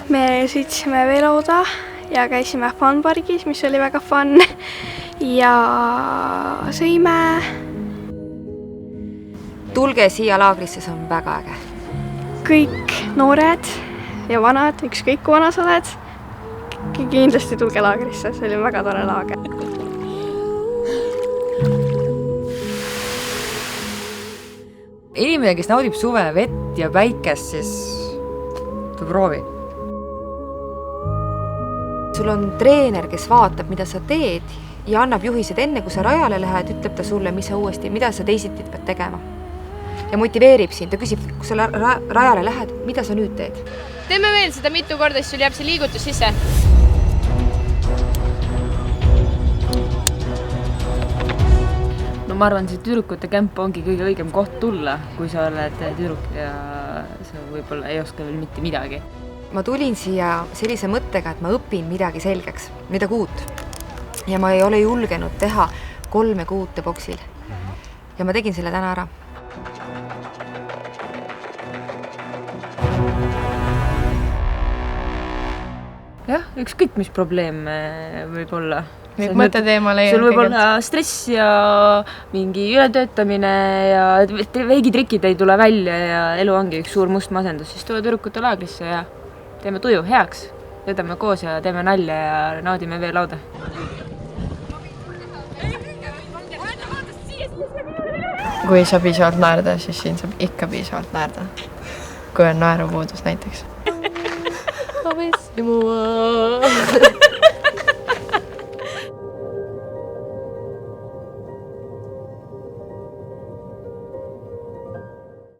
Me sõitsime veloda ja käisime funpargis, mis oli väga fun ja sõime. Tulge siia laagrisse, see on väga äge. Kõik noored ja vanad, ükskõik kui vana sa oled, kindlasti tulge laagrisse, see oli väga tore laager. Inimene, kes naudib suve, vett ja päikest, siis proovi. Sul on treener, kes vaatab, mida sa teed ja annab juhised enne, kui sa rajale lähed, ütleb ta sulle, mida sa teisiti pead tegema. Ja motiveerib sind, ta küsib, kui sa rajale lähed, mida sa nüüd teed? Teeme veel seda mitu korda, siis sul jääb see liigutus sisse. No ma arvan, see tüdrukute kämp ongi kõige õigem koht tulla, kui sa oled tüdruk ja sa võib-olla ei oska veel mitte midagi. Ma tulin siia sellise mõttega, et ma õpin midagi selgeks, midagi uut. Ja ma ei ole julgenud teha 3 kuud boksil. Ja ma tegin selle täna ära. Jah, ükskõik mis probleem võib olla. Nüüd mõtted eemale ei sul võib olla stress ja mingi ületöötamine ja veigi trikid ei tule välja ja elu ongi üks suur must masendus. Siis tule tüdrukute laagrisse ja teeme tuju heaks. Võtame koos ja teeme nalja ja naudime veel lauda. Kui sa piisavalt naerda, siis siin saab ikka piisavalt naerda. Kui on naerupuudus näiteks.